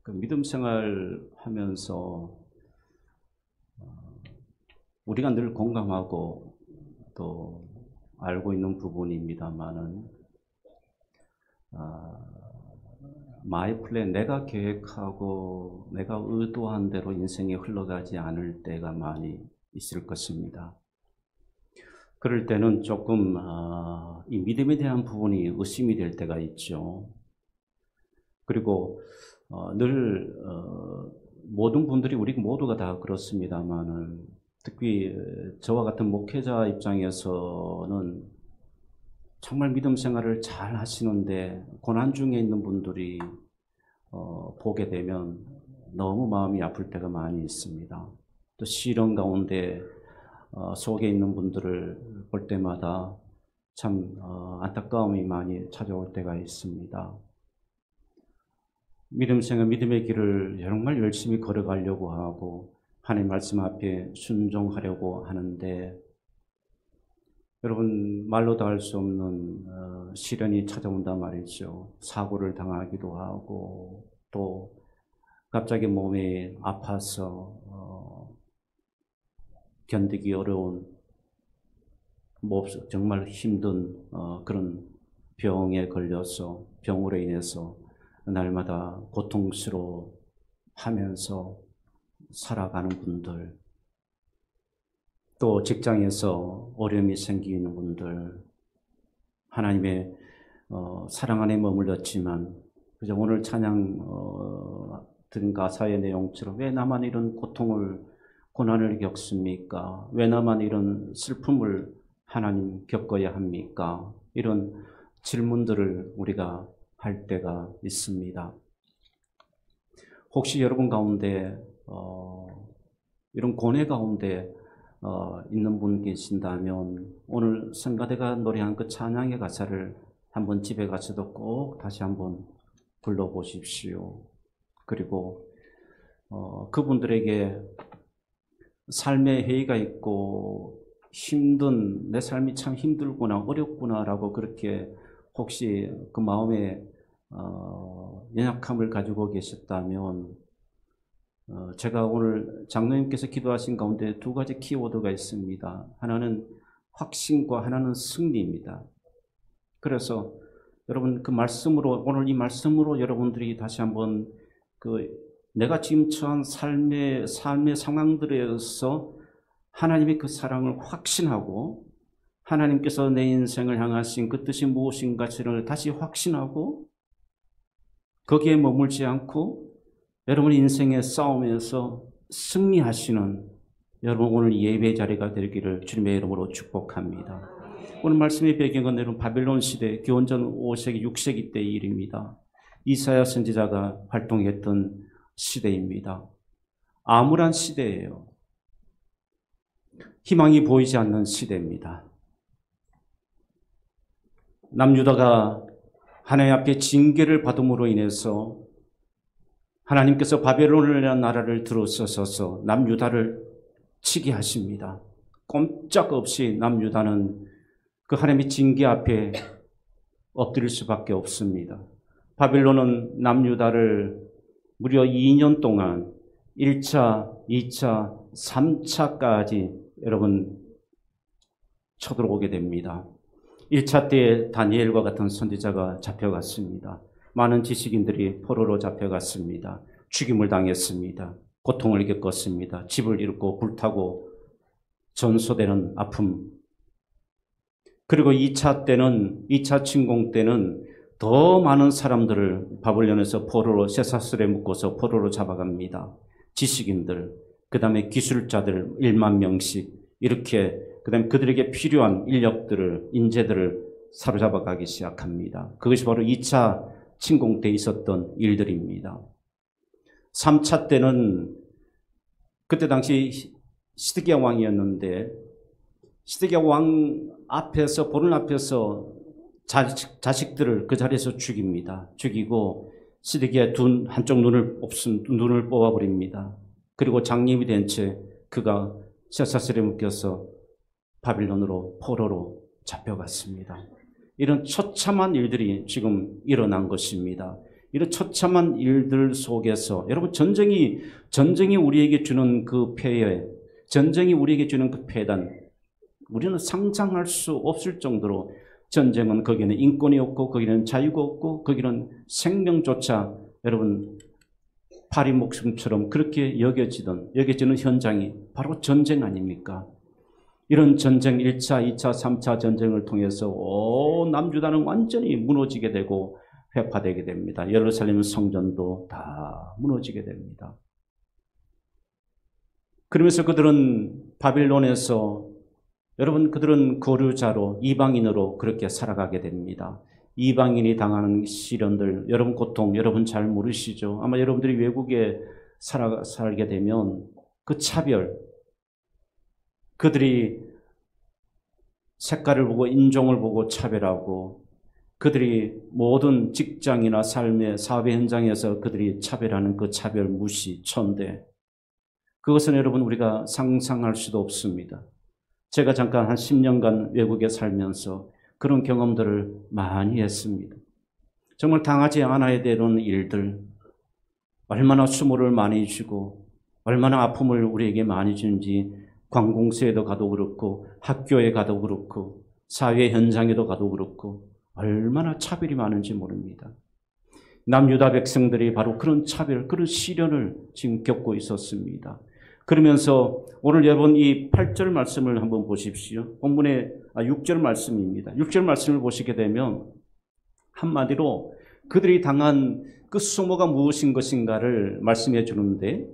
그 믿음 생활하면서 우리가 늘 공감하고 또 알고 있는 부분입니다만은 마이 플랜, 내가 계획하고 내가 의도한 대로 인생이 흘러가지 않을 때가 많이 있을 것입니다. 그럴 때는 조금 이 믿음에 대한 부분이 의심이 될 때가 있죠. 그리고 늘 모든 분들이, 우리 모두가 다 그렇습니다만은 특히 저와 같은 목회자 입장에서는 정말 믿음 생활을 잘 하시는데 고난 중에 있는 분들이 보게 되면 너무 마음이 아플 때가 많이 있습니다. 또 시련 가운데 속에 있는 분들을 볼 때마다 참 안타까움이 많이 찾아올 때가 있습니다. 믿음 생활, 믿음의 길을 정말 열심히 걸어가려고 하고 하나님 말씀 앞에 순종하려고 하는데 여러분 말로도 할 수 없는 시련이 찾아온단 말이죠. 사고를 당하기도 하고 또 갑자기 몸이 아파서 견디기 어려운 정말 힘든 그런 병에 걸려서 병으로 인해서 날마다 고통스러워 하면서 살아가는 분들, 또 직장에서 어려움이 생기는 분들, 하나님의 사랑 안에 머물렀지만 그저 오늘 찬양 들은 가사의 내용처럼 왜 나만 이런 고난을 겪습니까? 왜 나만 이런 슬픔을 하나님 겪어야 합니까? 이런 질문들을 우리가 할 때가 있습니다. 혹시 여러분 가운데 이런 고뇌 가운데 있는 분 계신다면 오늘 성가대가 노래한 그 찬양의 가사를 한번 집에 가서도 꼭 다시 한번 불러보십시오. 그리고 그분들에게 삶의 해이가 있고 내 삶이 참 힘들구나, 어렵구나라고 그렇게 혹시 그 마음에 연약함을 가지고 계셨다면 제가 오늘 장로님께서 기도하신 가운데 두 가지 키워드가 있습니다. 하나는 확신과 하나는 승리입니다. 그래서 여러분 그 말씀으로, 오늘 이 말씀으로 여러분들이 다시 한번 내가 지금 처한 삶의 상황들에서 하나님의 그 사랑을 확신하고 하나님께서 내 인생을 향하신 그 뜻이 무엇인가를 다시 확신하고 거기에 머물지 않고 여러분 인생의 싸움에서 승리하시는 여러분 오늘 예배 자리가 되기를 주님의 이름으로 축복합니다. 오늘 말씀의 배경은 여러분 바벨론 시대 기원전 5세기 6세기 때의 일입니다. 이사야 선지자가 활동했던 시대입니다. 암울한 시대예요. 희망이 보이지 않는 시대입니다. 남유다가 하나님 앞에 징계를 받음으로 인해서 하나님께서 바벨론이라는 나라를 들어서서 남유다를 치게 하십니다. 꼼짝없이 남유다는 그 하나님의 징계 앞에 엎드릴 수밖에 없습니다. 바벨론은 남유다를 무려 2년 동안 1차, 2차, 3차까지 여러분 쳐들어오게 됩니다. 1차 때에 다니엘과 같은 선지자가 잡혀갔습니다. 많은 지식인들이 포로로 잡혀갔습니다. 죽임을 당했습니다. 고통을 겪었습니다. 집을 잃고 불타고 전소되는 아픔. 그리고 2차 침공 때는 더 많은 사람들을 바벨론에서 포로로 쇠사슬에 묶어서 포로로 잡아갑니다. 지식인들, 그 다음에 기술자들 1만 명씩 이렇게 그 다음에 그들에게 필요한 인재들을 사로잡아가기 시작합니다. 그것이 바로 2차 침공 때 있었던 일들입니다. 3차 때는 그때 당시 시드기야 왕이었는데 시드기야 왕 앞에서 보는 앞에서 자식들을 그 자리에서 죽입니다. 죽이고 시드기야 한쪽 눈을 뽑아버립니다. 그리고 장님이 된 채 그가 쇠사슬에 묶여서 바빌론으로 포로로 잡혀갔습니다. 이런 처참한 일들이 지금 일어난 것입니다. 이런 처참한 일들 속에서 여러분 전쟁이 우리에게 주는 그 폐해, 전쟁이 우리에게 주는 그 폐단, 우리는 상상할 수 없을 정도로 전쟁은 거기는 인권이 없고 거기는 자유가 없고 거기는 생명조차 여러분 파리 목숨처럼 그렇게 여겨지는 현장이 바로 전쟁 아닙니까? 이런 전쟁 1차, 2차, 3차 전쟁을 통해서 온 남유다는 완전히 무너지게 되고 회파되게 됩니다. 예루살렘 성전도 다 무너지게 됩니다. 그러면서 그들은 바빌론에서 여러분 그들은 거류자로 이방인으로 그렇게 살아가게 됩니다. 이방인이 당하는 시련들, 여러분 고통, 여러분 잘 모르시죠? 아마 여러분들이 외국에 살게 되면 그 차별, 그들이 색깔을 보고 인종을 보고 차별하고 그들이 모든 직장이나 삶의 사회 현장에서 그들이 차별하는 그 차별 무시, 천대, 그것은 여러분 우리가 상상할 수도 없습니다. 제가 잠깐 한 10년간 외국에 살면서 그런 경험들을 많이 했습니다. 정말 당하지 않아야 되는 일들, 얼마나 수모를 많이 주고 얼마나 아픔을 우리에게 많이 주는지 관공서에도 가도 그렇고 학교에 가도 그렇고 사회 현장에도 가도 그렇고 얼마나 차별이 많은지 모릅니다. 남유다 백성들이 바로 그런 차별, 그런 시련을 지금 겪고 있었습니다. 그러면서 오늘 여러분 이 8절 말씀을 한번 보십시오. 본문의 6절 말씀입니다. 6절 말씀을 보시게 되면 한마디로 그들이 당한 그 수모가 무엇인 것인가를 말씀해 주는데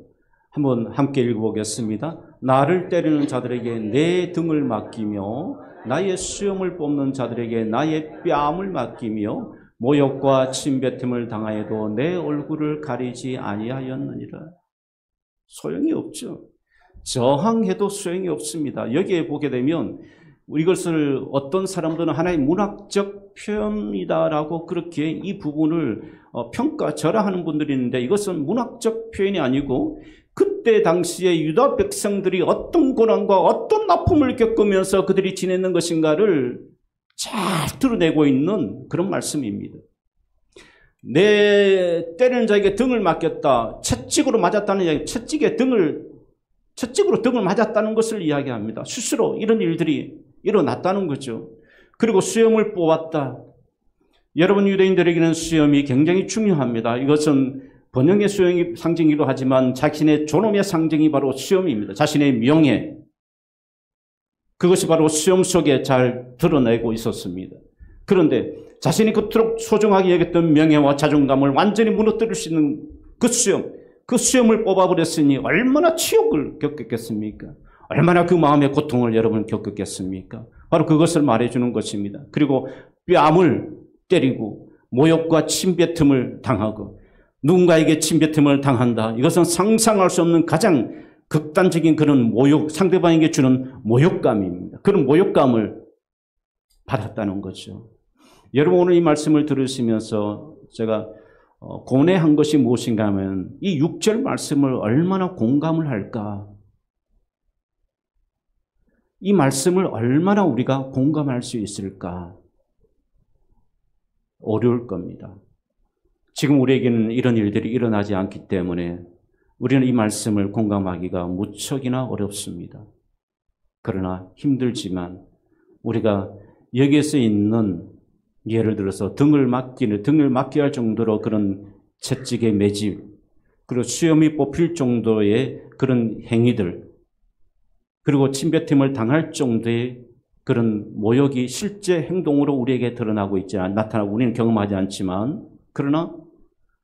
한번 함께 읽어보겠습니다. 나를 때리는 자들에게 내 등을 맡기며 나의 수염을 뽑는 자들에게 나의 뺨을 맡기며 모욕과 침뱉음을 당하여도 내 얼굴을 가리지 아니하였느니라. 소용이 없죠. 저항해도 소용이 없습니다. 여기에 보게 되면 이것을 어떤 사람들은 하나의 문학적 표현이다라고 그렇게 이 부분을 평가절하하는 분들이 있는데 이것은 문학적 표현이 아니고 그때 당시에 유다 백성들이 어떤 고난과 어떤 아픔을 겪으면서 그들이 지냈는 것인가를 잘 드러내고 있는 그런 말씀입니다. 내 때리는 자에게 등을 맡겼다. 채찍으로 맞았다는 이야기, 채찍으로 등을 맞았다는 것을 이야기합니다. 스스로 이런 일들이 일어났다는 거죠. 그리고 수염을 뽑았다. 여러분 유대인들에게는 수염이 굉장히 중요합니다. 이것은 번영의 수염이 상징이기도 하지만 자신의 존엄의 상징이 바로 수염입니다. 자신의 명예. 그것이 바로 수염 속에 잘 드러내고 있었습니다. 그런데 자신이 그토록 소중하게 여겼던 명예와 자존감을 완전히 무너뜨릴 수 있는 그 수염을 뽑아버렸으니 얼마나 치욕을 겪었겠습니까? 얼마나 그 마음의 고통을 여러분 겪었겠습니까? 바로 그것을 말해주는 것입니다. 그리고 뺨을 때리고 모욕과 침뱉음을 당하고 누군가에게 침뱉음을 당한다. 이것은 상상할 수 없는 가장 극단적인 그런 모욕, 상대방에게 주는 모욕감입니다. 그런 모욕감을 받았다는 거죠. 여러분 오늘 이 말씀을 들으시면서 제가 고뇌한 것이 무엇인가 하면 이 6절 말씀을 얼마나 공감을 할까? 이 말씀을 얼마나 우리가 공감할 수 있을까? 어려울 겁니다. 지금 우리에게는 이런 일들이 일어나지 않기 때문에 우리는 이 말씀을 공감하기가 무척이나 어렵습니다. 그러나 힘들지만 우리가 여기에서 있는 예를 들어서 등을 맡겨야 할 정도로 그런 채찍의 매질, 그리고 수염이 뽑힐 정도의 그런 행위들, 그리고 침뱉음을 당할 정도의 그런 모욕이 실제 행동으로 우리에게 나타나고 우리는 경험하지 않지만 그러나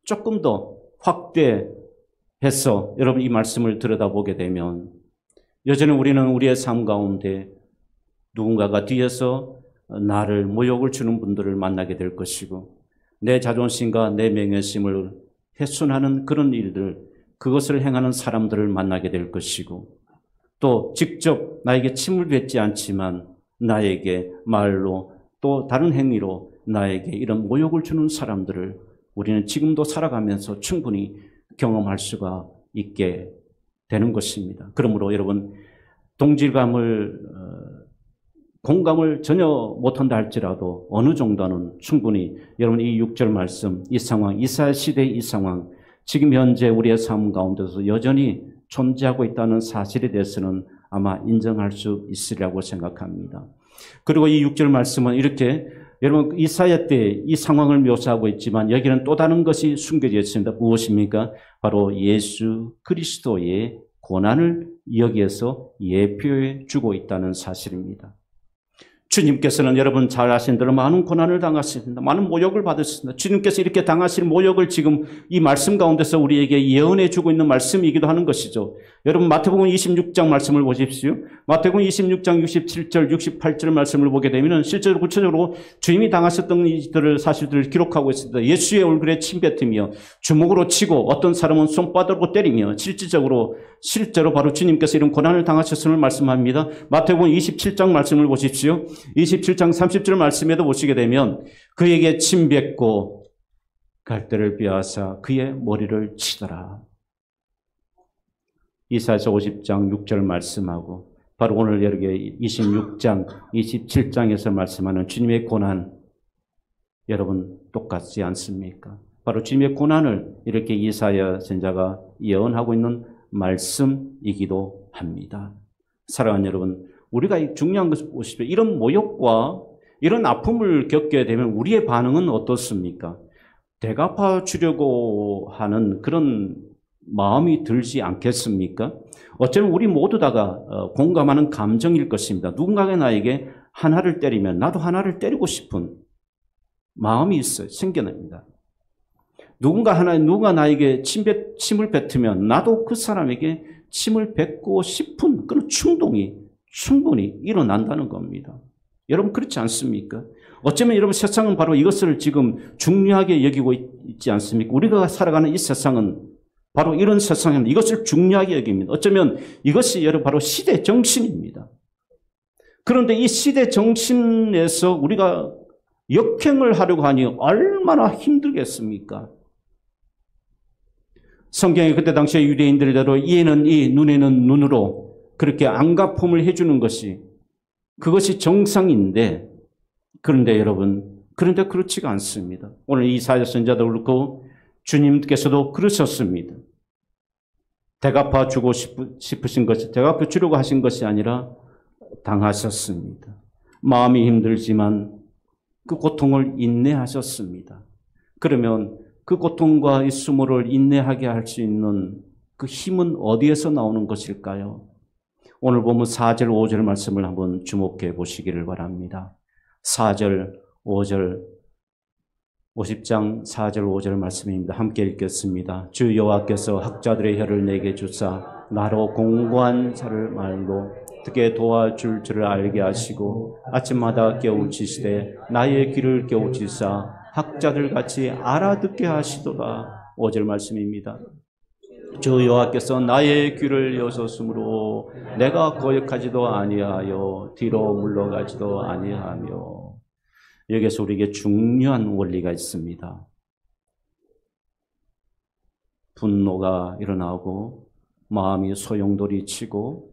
조금 더 확대해서 여러분 이 말씀을 들여다보게 되면 여전히 우리는 우리의 삶 가운데 누군가가 뒤에서 나를 모욕을 주는 분들을 만나게 될 것이고 내 자존심과 내 명예심을 훼손하는 그런 일들, 그것을 행하는 사람들을 만나게 될 것이고 또 직접 나에게 침을 뱉지 않지만 나에게 말로 또 다른 행위로 나에게 이런 모욕을 주는 사람들을 우리는 지금도 살아가면서 충분히 경험할 수가 있게 되는 것입니다. 그러므로 여러분 동질감을 공감을 전혀 못한다 할지라도 어느 정도는 충분히 여러분 이 6절 말씀, 이 상황, 이사야 시대의 이 상황, 지금 현재 우리의 삶 가운데서 여전히 존재하고 있다는 사실에 대해서는 아마 인정할 수 있으리라고 생각합니다. 그리고 이 6절 말씀은 이렇게 여러분 이사야 때 이 상황을 묘사하고 있지만 여기는 또 다른 것이 숨겨져 있습니다. 무엇입니까? 바로 예수 그리스도의 고난을 여기에서 예표해 주고 있다는 사실입니다. 주님께서는 여러분 잘 아신 대로 많은 고난을 당하셨습니다. 많은 모욕을 받으셨습니다. 주님께서 이렇게 당하실 모욕을 지금 이 말씀 가운데서 우리에게 예언해 주고 있는 말씀이기도 하는 것이죠. 여러분 마태복음 26장 말씀을 보십시오. 마태복음 26장 67절 68절 말씀을 보게 되면 실제로 구체적으로 주님이 당하셨던 이들을 사실들을 기록하고 있습니다. 예수의 얼굴에 침뱉으며 주먹으로 치고 어떤 사람은 손바닥으로 때리며 실제로 바로 주님께서 이런 고난을 당하셨음을 말씀합니다. 마태복음 27장 말씀을 보십시오. 27장 30절 말씀에도 보시게 되면 그에게 침뱉고 갈대를 빼앗아 그의 머리를 치더라. 이사야서 50장 6절 말씀하고 바로 오늘 여기 26장 27장에서 말씀하는 주님의 고난 여러분 똑같지 않습니까? 바로 주님의 고난을 이렇게 이사야 선지자가 예언하고 있는 말씀이기도 합니다. 사랑하는 여러분, 우리가 중요한 것을 보십시오. 이런 모욕과 이런 아픔을 겪게 되면 우리의 반응은 어떻습니까? 대갚아 주려고 하는 그런 마음이 들지 않겠습니까? 어쩌면 우리 모두 다가 공감하는 감정일 것입니다. 누군가가 나에게 하나를 때리면 나도 하나를 때리고 싶은 마음이 있어요. 생겨납니다. 누군가 나에게 침을 뱉으면 나도 그 사람에게 침을 뱉고 싶은 그런 충동이 충분히 일어난다는 겁니다. 여러분 그렇지 않습니까? 어쩌면 여러분 세상은 바로 이것을 지금 중요하게 여기고 있지 않습니까? 우리가 살아가는 이 세상은 바로 이런 세상입니다. 이것을 중요하게 여깁니다. 어쩌면 이것이 여러분 바로 시대 정신입니다. 그런데 이 시대 정신에서 우리가 역행을 하려고 하니 얼마나 힘들겠습니까? 성경이 그때 당시에 유대인들대로 이에는 이, 눈에는 눈으로 그렇게 안가품을 해주는 것이 그것이 정상인데 그런데 여러분 그런데 그렇지가 않습니다. 오늘 이사야 선지자도 그렇고 주님께서도 그러셨습니다. 대갚아 주고 싶으신 것이 대갚아 주려고 하신 것이 아니라 당하셨습니다. 마음이 힘들지만 그 고통을 인내하셨습니다. 그러면 그 고통과 이 수모를 인내하게 할 수 있는 그 힘은 어디에서 나오는 것일까요? 오늘 보면 4절, 5절 말씀을 한번 주목해 보시기를 바랍니다. 4절, 5절, 50장 4절, 5절 말씀입니다. 함께 읽겠습니다. 주 여호와께서 학자들의 혀를 내게 주사 나로 공고한 자를 말로 어떻게 도와줄 줄을 알게 하시고 아침마다 깨우치시되 나의 귀를 깨우치사 학자들같이 알아듣게 하시도다. 5절 말씀입니다. 주 여호와께서 나의 귀를 여셨으므로 내가 거역하지도 아니하여 뒤로 물러가지도 아니하며. 여기서 우리에게 중요한 원리가 있습니다. 분노가 일어나고 마음이 소용돌이치고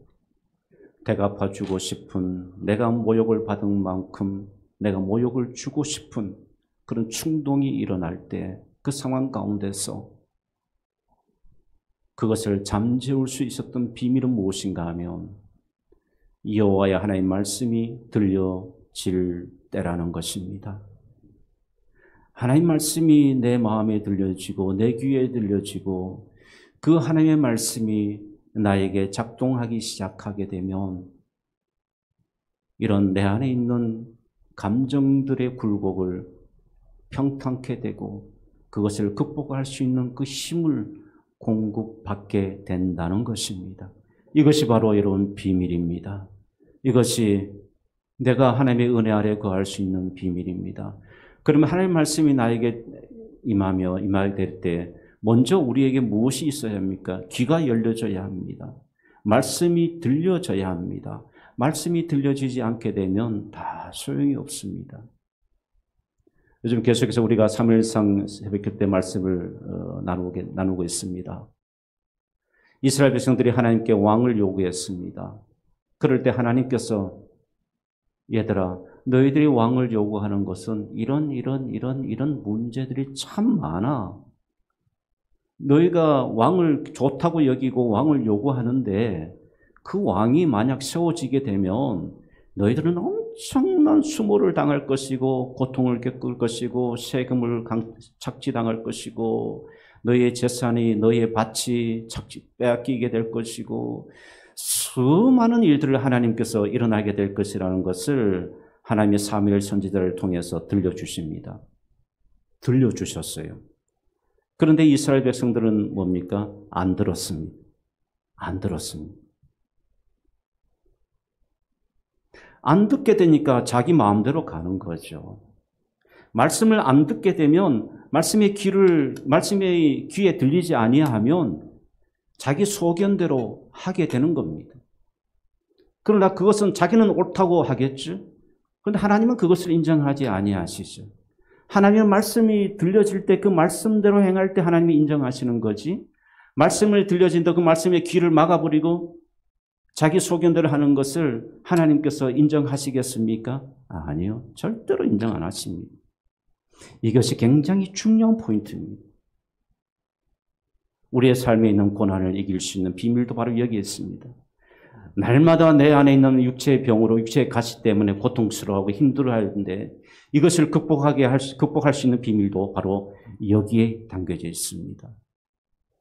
대갚아주고 싶은 내가 모욕을 받은 만큼 내가 모욕을 주고 싶은 그런 충동이 일어날 때 그 상황 가운데서 그것을 잠재울 수 있었던 비밀은 무엇인가 하면 여호와의 하나님의 말씀이 들려질 때라는 것입니다. 하나님 말씀이 내 마음에 들려지고 내 귀에 들려지고 그 하나님의 말씀이 나에게 작동하기 시작하게 되면 이런 내 안에 있는 감정들의 굴곡을 평탄케 되고 그것을 극복할 수 있는 그 힘을 공급받게 된다는 것입니다. 이것이 바로 여러분 비밀입니다. 이것이 내가 하나님의 은혜 아래 거할 수 있는 비밀입니다. 그러면 하나님의 말씀이 나에게 임하게 될 때 먼저 우리에게 무엇이 있어야 합니까? 귀가 열려져야 합니다. 말씀이 들려져야 합니다. 말씀이 들려지지 않게 되면 다 소용이 없습니다. 요즘 계속해서 우리가 3일상 새벽 때 말씀을 나누고 있습니다. 이스라엘 백성들이 하나님께 왕을 요구했습니다. 그럴 때 하나님께서 얘들아, 너희들이 왕을 요구하는 것은 이런 문제들이 참 많아. 너희가 왕을 좋다고 여기고 왕을 요구하는데 그 왕이 만약 세워지게 되면 너희들은 엄청난 수모를 당할 것이고 고통을 겪을 것이고 세금을 착취당할 것이고 너희의 재산이 너희의 밭이 빼앗기게 될 것이고 수많은 일들을 하나님께서 일어나게 될 것이라는 것을 하나님의 사무엘 선지자를 통해서 들려주십니다. 들려주셨어요. 그런데 이스라엘 백성들은 뭡니까? 안 들었습니다. 안 들었습니다. 안 듣게 되니까 자기 마음대로 가는 거죠. 말씀을 안 듣게 되면 말씀의 귀에 들리지 아니하면 자기 소견대로 하게 되는 겁니다. 그러나 그것은 자기는 옳다고 하겠죠. 그런데 하나님은 그것을 인정하지 아니하시죠. 하나님은 말씀이 들려질 때 그 말씀대로 행할 때 하나님이 인정하시는 거지. 말씀을 들려진다 그 말씀의 귀를 막아버리고 자기 소견대로 하는 것을 하나님께서 인정하시겠습니까? 아니요. 절대로 인정 안 하십니다. 이것이 굉장히 중요한 포인트입니다. 우리의 삶에 있는 고난을 이길 수 있는 비밀도 바로 여기에 있습니다. 날마다 내 안에 있는 육체의 병으로 육체의 가시 때문에 고통스러워하고 힘들어하는데 이것을 극복할 수 있는 비밀도 바로 여기에 담겨져 있습니다.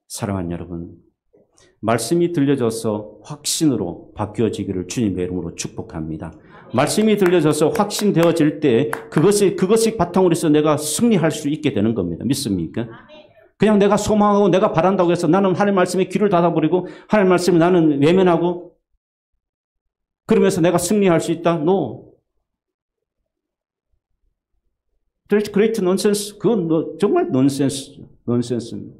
사랑하는 여러분, 말씀이 들려져서 확신으로 바뀌어지기를 주님의 이름으로 축복합니다. 말씀이 들려져서 확신되어질 때 그것이 바탕으로 해서 내가 승리할 수 있게 되는 겁니다. 믿습니까? 그냥 내가 소망하고 내가 바란다고 해서 나는 하나님 말씀에 귀를 닫아버리고 하나님 말씀을 나는 외면하고 그러면서 내가 승리할 수 있다? No. That's great nonsense. 그건 정말 넌센스입니다.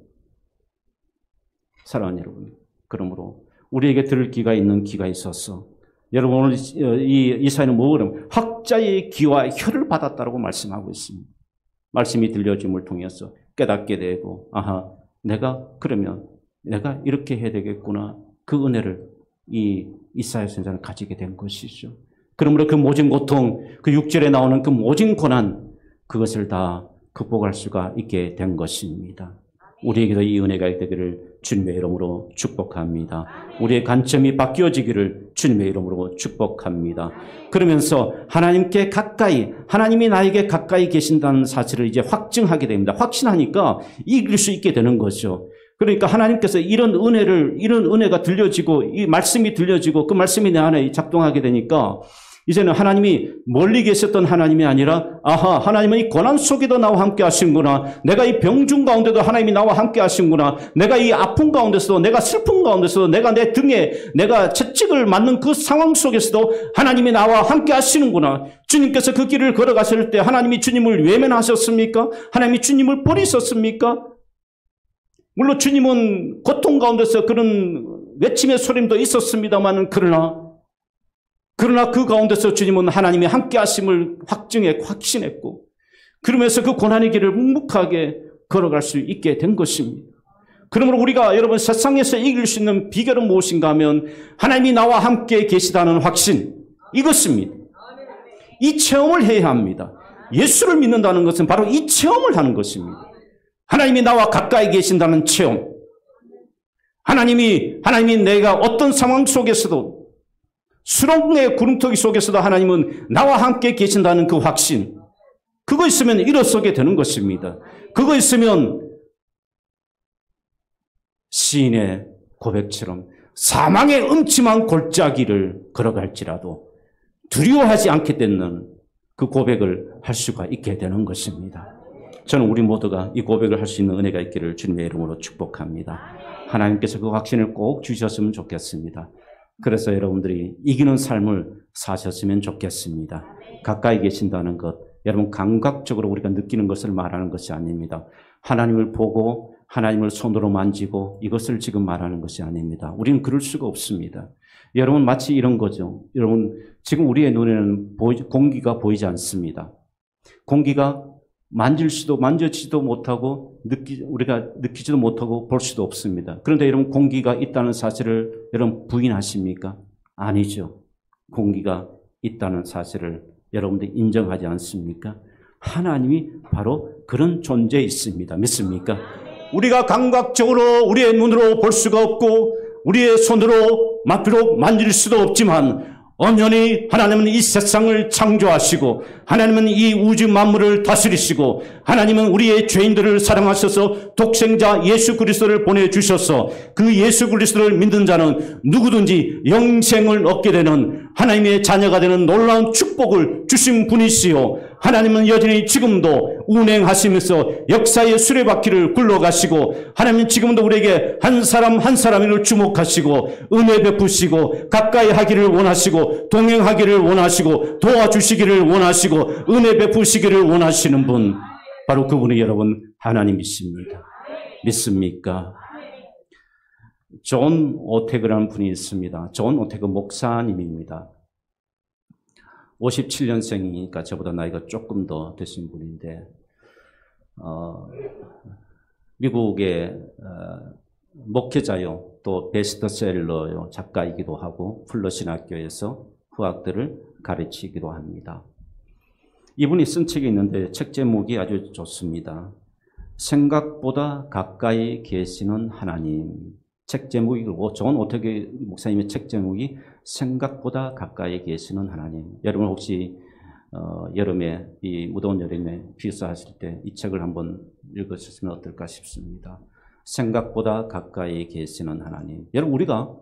사랑하는 여러분, 그러므로 우리에게 들을 귀가 있는 귀가 있어서 여러분 오늘 이 사회는 뭐 그러면 학자의 귀와 혀를 받았다라고 말씀하고 있습니다. 말씀이 들려짐을 통해서 깨닫게 되고 아하 내가 이렇게 해야 되겠구나. 그 은혜를 이사야 선지자는 가지게 된 것이죠. 그러므로 그 모진 고통, 그 6절에 나오는 그 모진 고난 그것을 다 극복할 수가 있게 된 것입니다. 우리에게도 이 은혜가 되기를 주님의 이름으로 축복합니다. 우리의 관점이 바뀌어지기를 주님의 이름으로 축복합니다. 그러면서 하나님께 가까이, 하나님이 나에게 가까이 계신다는 사실을 이제 확증하게 됩니다. 확신하니까 이길 수 있게 되는 거죠. 그러니까 하나님께서 이런 은혜가 들려지고 이 말씀이 들려지고 그 말씀이 내 안에 작동하게 되니까 이제는 하나님이 멀리 계셨던 하나님이 아니라 아하 하나님은 이 고난 속에도 나와 함께 하시는구나. 내가 이 병중 가운데도 하나님이 나와 함께 하시는구나. 내가 이 아픔 가운데서도 내가 슬픔 가운데서도 내가 내 등에 내가 채찍을 맞는 그 상황 속에서도 하나님이 나와 함께 하시는구나. 주님께서 그 길을 걸어가실 때 하나님이 주님을 외면하셨습니까? 하나님이 주님을 버리셨습니까? 물론 주님은 고통 가운데서 그런 외침의 소림도 있었습니다만 그러나 그 가운데서 주님은 하나님이 함께 하심을 확신했고 그러면서 그 고난의 길을 묵묵하게 걸어갈 수 있게 된 것입니다. 그러므로 우리가 여러분 세상에서 이길 수 있는 비결은 무엇인가 하면 하나님이 나와 함께 계시다는 확신 이것입니다. 이 체험을 해야 합니다. 예수를 믿는다는 것은 바로 이 체험을 하는 것입니다. 하나님이 나와 가까이 계신다는 체험. 하나님이 내가 어떤 상황 속에서도 수렁의 구름터기 속에서도 하나님은 나와 함께 계신다는 그 확신. 그거 있으면 일어서게 되는 것입니다. 그거 있으면 시인의 고백처럼 사망의 음침한 골짜기를 걸어갈지라도 두려워하지 않게 되는 그 고백을 할 수가 있게 되는 것입니다. 저는 우리 모두가 이 고백을 할 수 있는 은혜가 있기를 주님의 이름으로 축복합니다. 하나님께서 그 확신을 꼭 주셨으면 좋겠습니다. 그래서 여러분들이 이기는 삶을 사셨으면 좋겠습니다. 가까이 계신다는 것, 여러분 감각적으로 우리가 느끼는 것을 말하는 것이 아닙니다. 하나님을 보고 하나님을 손으로 만지고 이것을 지금 말하는 것이 아닙니다. 우리는 그럴 수가 없습니다. 여러분 마치 이런 거죠. 여러분 지금 우리의 눈에는 공기가 보이지 않습니다. 공기가 만져지도 못하고 우리가 느끼지도 못하고 볼 수도 없습니다. 그런데 여러분 공기가 있다는 사실을 여러분 부인하십니까? 아니죠. 공기가 있다는 사실을 여러분들이 인정하지 않습니까? 하나님이 바로 그런 존재에 있습니다. 믿습니까? 우리가 감각적으로 우리의 눈으로 볼 수가 없고 우리의 손으로 비록 만질 수도 없지만 엄연히 하나님은 이 세상을 창조하시고 하나님은 이 우주 만물을 다스리시고 하나님은 우리의 죄인들을 사랑하셔서 독생자 예수 그리스도를 보내주셔서 그 예수 그리스도를 믿는 자는 누구든지 영생을 얻게 되는 하나님의 자녀가 되는 놀라운 축복을 주신 분이시요 하나님은 여전히 지금도 운행하시면서 역사의 수레바퀴를 굴러가시고 하나님은 지금도 우리에게 한 사람 한 사람을 주목하시고 은혜 베푸시고 가까이 하기를 원하시고 동행하기를 원하시고 도와주시기를 원하시고 은혜 베푸시기를 원하시는 분 바로 그분이 여러분 하나님이십니다. 믿습니까? 존 오태그라는 분이 있습니다. 존 오태그 목사님입니다. 57년생이니까 저보다 나이가 조금 더 되신 분인데 미국의 목회자요 또 베스트셀러요 작가이기도 하고 플러신학교에서 후학들을 가르치기도 합니다. 이분이 쓴 책이 있는데 책 제목이 아주 좋습니다. 생각보다 가까이 계시는 하나님. 책 제목이 그리고 존 오태그 목사님의 책 제목이 생각보다 가까이 계시는 하나님. 여러분 혹시 여름에 이 무더운 여름에 비수하실 때 이 책을 한번 읽으셨으면 어떨까 싶습니다. 생각보다 가까이 계시는 하나님. 여러분 우리가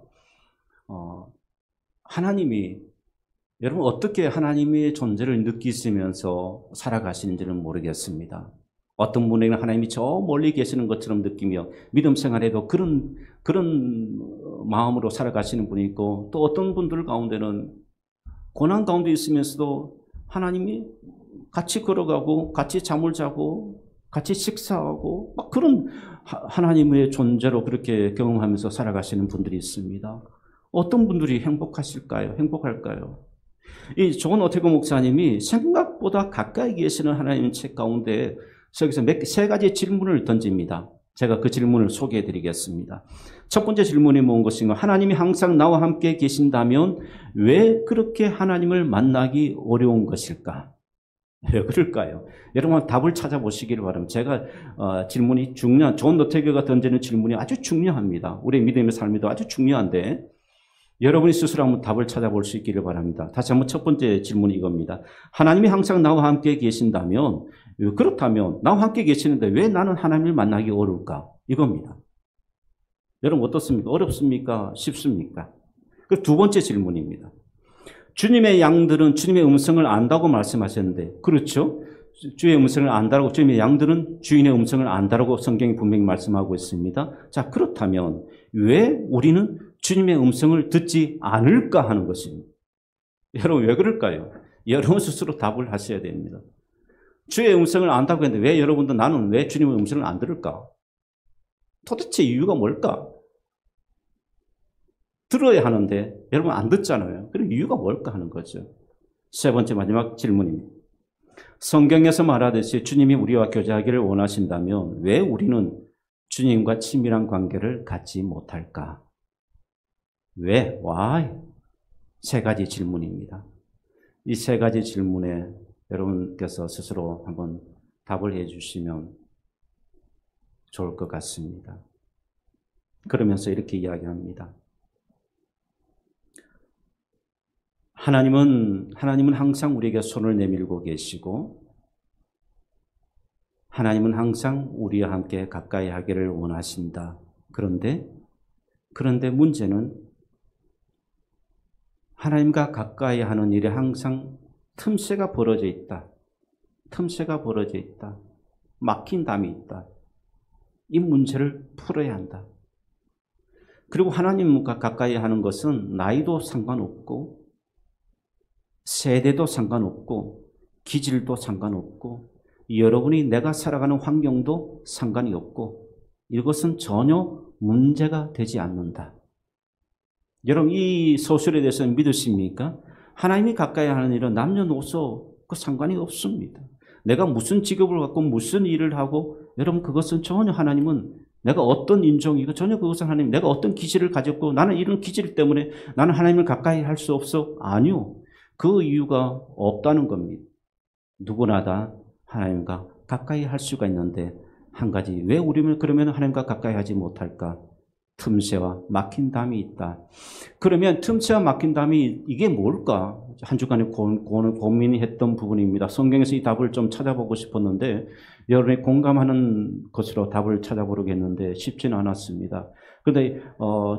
하나님이 여러분 어떻게 하나님의 존재를 느끼시면서 살아가시는지는 모르겠습니다. 어떤 분에게는 하나님이 저 멀리 계시는 것처럼 느끼며 믿음 생활에도 그런 마음으로 살아가시는 분이 있고 또 어떤 분들 가운데는 고난 가운데 있으면서도 하나님이 같이 걸어가고 같이 잠을 자고 같이 식사하고 막 그런 하나님의 존재로 그렇게 경험하면서 살아가시는 분들이 있습니다. 어떤 분들이 행복하실까요? 행복할까요? 이 존 오태그 목사님이 생각보다 가까이 계시는 하나님 책 가운데 여기서 세 가지 질문을 던집니다. 제가 그 질문을 소개해 드리겠습니다. 첫 번째 질문이 뭔 것인가? 하나님이 항상 나와 함께 계신다면 왜 그렇게 하나님을 만나기 어려운 것일까? 왜 그럴까요? 여러분 답을 찾아보시기를 바랍니다. 제가 질문이 존 오태그가 던지는 질문이 아주 중요합니다. 우리 믿음의 삶에도 아주 중요한데 여러분이 스스로 한번 답을 찾아볼 수 있기를 바랍니다. 다시 한번 첫 번째 질문이 이겁니다. 하나님이 항상 나와 함께 계신다면 그렇다면 나와 함께 계시는데 왜 나는 하나님을 만나기 어려울까? 이겁니다. 여러분 어떻습니까? 어렵습니까? 쉽습니까? 그 두 번째 질문입니다. 주님의 양들은 주님의 음성을 안다고 말씀하셨는데 그렇죠? 주의 음성을 안다라고 주님의 양들은 주인의 음성을 안다라고 성경이 분명히 말씀하고 있습니다. 자 그렇다면 왜 우리는 주님의 음성을 듣지 않을까 하는 것입니다. 여러분 왜 그럴까요? 여러분 스스로 답을 하셔야 됩니다. 주의 음성을 안다고 했는데 왜 여러분도 나는 왜 주님의 음성을 안 들을까? 도대체 이유가 뭘까? 들어야 하는데 여러분 안 듣잖아요. 그럼 이유가 뭘까 하는 거죠. 세 번째 마지막 질문입니다. 성경에서 말하듯이 주님이 우리와 교제하기를 원하신다면 왜 우리는 주님과 친밀한 관계를 갖지 못할까? 왜? Why? 세 가지 질문입니다. 이 세 가지 질문에 여러분께서 스스로 한번 답을 해 주시면 좋을 것 같습니다. 그러면서 이렇게 이야기합니다. 하나님은 항상 우리에게 손을 내밀고 계시고 하나님은 항상 우리와 함께 가까이 하기를 원하신다. 그런데 문제는 하나님과 가까이 하는 일에 항상 틈새가 벌어져 있다. 틈새가 벌어져 있다. 막힌 담이 있다. 이 문제를 풀어야 한다. 그리고 하나님과 가까이 하는 것은 나이도 상관없고 세대도 상관없고 기질도 상관없고 여러분이 내가 살아가는 환경도 상관이 없고 이것은 전혀 문제가 되지 않는다. 여러분 이 소설에 대해서 믿으십니까? 하나님이 가까이 하는 일은 남녀노소 그 상관이 없습니다. 내가 무슨 직업을 갖고 무슨 일을 하고 여러분 그것은 전혀 하나님은 내가 어떤 인종이고 전혀 그것은 하나님 내가 어떤 기질을 가졌고 나는 이런 기질 때문에 나는 하나님을 가까이 할 수 없어. 아니요. 그 이유가 없다는 겁니다. 누구나 다 하나님과 가까이 할 수가 있는데 한 가지, 왜 우리는 그러면 하나님과 가까이 하지 못할까? 틈새와 막힌 담이 있다. 그러면 틈새와 막힌 담이 이게 뭘까? 한 주간에 고민했던 부분입니다. 성경에서 이 답을 좀 찾아보고 싶었는데 여러분이 공감하는 것으로 답을 찾아보려겠는데 쉽지는 않았습니다. 그런데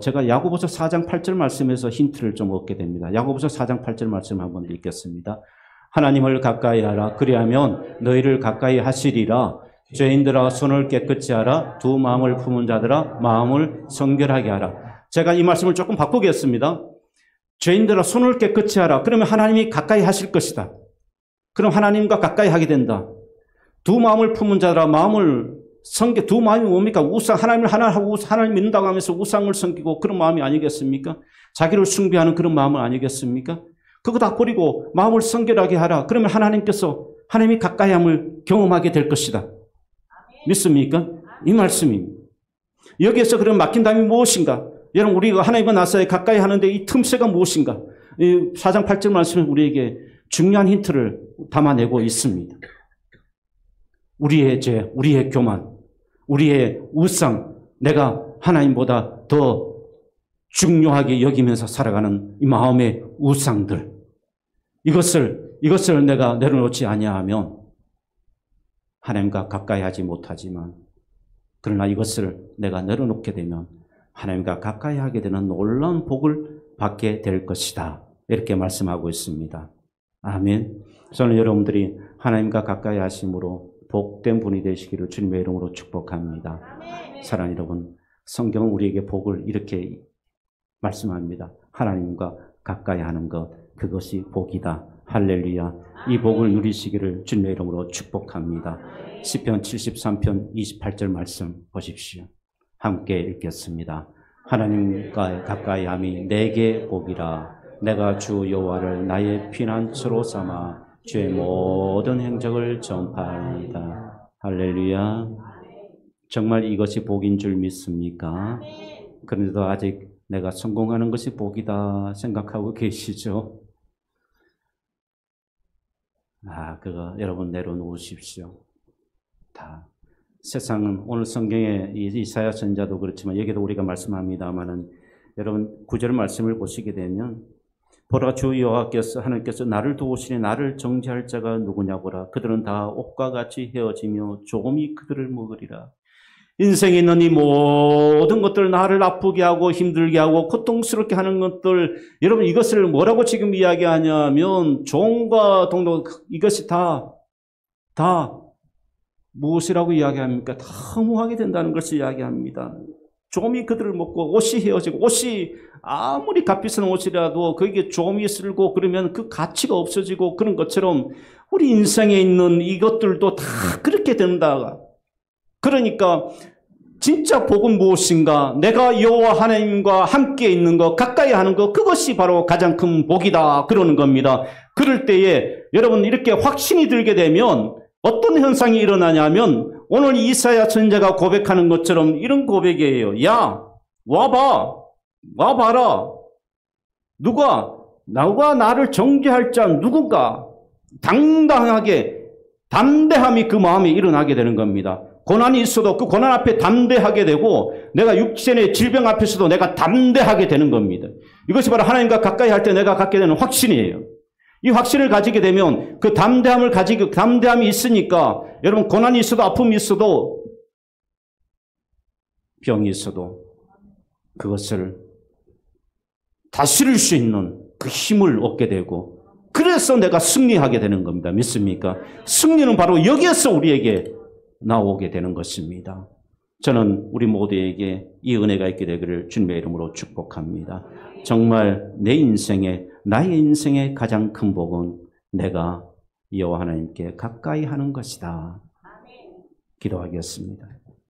제가 야고보서 4장 8절 말씀에서 힌트를 좀 얻게 됩니다. 야고보서 4장 8절 말씀 한번 읽겠습니다. 하나님을 가까이 하라. 그리하면 너희를 가까이 하시리라. 죄인들아 손을 깨끗이 하라. 두 마음을 품은 자들아 마음을 성결하게 하라. 제가 이 말씀을 조금 바꾸겠습니다. 죄인들아 손을 깨끗이 하라. 그러면 하나님이 가까이 하실 것이다. 그럼 하나님과 가까이 하게 된다. 두 마음을 품은 자들아 마음을 성결. 두 마음이 뭡니까? 우상. 하나님을 하나 하고 하나님 믿는다고 하면서 우상을 섬기고 그런 마음이 아니겠습니까? 자기를 숭배하는 그런 마음은 아니겠습니까? 그거 다 버리고 마음을 성결하게 하라. 그러면 하나님께서 하나님이 가까이함을 경험하게 될 것이다. 믿습니까? 이 말씀입니다. 여기에서 그런 막힌 담이 무엇인가? 여러분 우리가 하나님과 나사에 가까이 하는데 이 틈새가 무엇인가? 이 4장 8절 말씀은 우리에게 중요한 힌트를 담아내고 있습니다. 우리의 죄, 우리의 교만, 우리의 우상, 내가 하나님보다 더 중요하게 여기면서 살아가는 이 마음의 우상들, 이것을 내가 내려놓지 아니하면 하나님과 가까이 하지 못하지만, 그러나 이것을 내가 내려놓게 되면 하나님과 가까이 하게 되는 놀라운 복을 받게 될 것이다. 이렇게 말씀하고 있습니다. 아멘. 저는 여러분들이 하나님과 가까이 하심으로 복된 분이 되시기를 주님의 이름으로 축복합니다. 사랑하는 여러분, 성경은 우리에게 복을 이렇게 말씀합니다. 하나님과 가까이 하는 것, 그것이 복이다. 할렐루야. 이 복을 누리시기를 주님의 이름으로 축복합니다. 시편 73편 28절 말씀 보십시오. 함께 읽겠습니다. 하나님과 가까이 함이 내게 복이라. 내가 주 여호와를 나의 피난처로 삼아 주의 모든 행적을 전파하리이다. 할렐루야. 정말 이것이 복인 줄 믿습니까? 그런데도 아직 내가 성공하는 것이 복이다 생각하고 계시죠? 그거 여러분 내려놓으십시오. 다. 세상은 오늘 성경의 이사야 선지자도 그렇지만 여기도 우리가 말씀합니다마는 여러분 9절 말씀을 보시게 되면 보라 주 여호와께서 하나님께서 나를 도우시니 나를 정죄할 자가 누구냐 보라. 그들은 다 옷과 같이 헤어지며 조금이 그들을 먹으리라. 인생에 있는 이 모든 것들, 나를 아프게 하고 힘들게 하고 고통스럽게 하는 것들, 여러분 이것을 뭐라고 지금 이야기하냐면 종과 동료, 이것이 다 무엇이라고 이야기합니까? 다 허무하게 된다는 것을 이야기합니다. 조금이 그들을 먹고 옷이 헤어지고, 옷이 아무리 값비싼 옷이라도 거기에 조금이 쓸고 그러면 그 가치가 없어지고, 그런 것처럼 우리 인생에 있는 이것들도 다 그렇게 된다. 그러니까 진짜 복은 무엇인가? 내가 여호와 하나님과 함께 있는 것, 가까이 하는 것, 그것이 바로 가장 큰 복이다 그러는 겁니다. 그럴 때에 여러분 이렇게 확신이 들게 되면 어떤 현상이 일어나냐면 오늘 이사야 선지자가 고백하는 것처럼 이런 고백이에요. 야, 와봐라. 나가 나를 정죄할 자 누군가? 당당하게, 담대함이 그 마음에 일어나게 되는 겁니다. 고난이 있어도 그 고난 앞에 담대하게 되고, 내가 육신의 질병 앞에서도 내가 담대하게 되는 겁니다. 이것이 바로 하나님과 가까이 할 때 내가 갖게 되는 확신이에요. 이 확신을 가지게 되면 그 담대함이 있으니까 여러분 고난이 있어도 아픔이 있어도 병이 있어도 그것을 다스릴 수 있는 그 힘을 얻게 되고, 그래서 내가 승리하게 되는 겁니다. 믿습니까? 승리는 바로 여기에서 우리에게 나오게 되는 것입니다. 저는 우리 모두에게 이 은혜가 있게 되기를 주님의 이름으로 축복합니다. 정말 나의 인생의 가장 큰 복은 내가 여호와 하나님께 가까이 하는 것이다. 기도하겠습니다.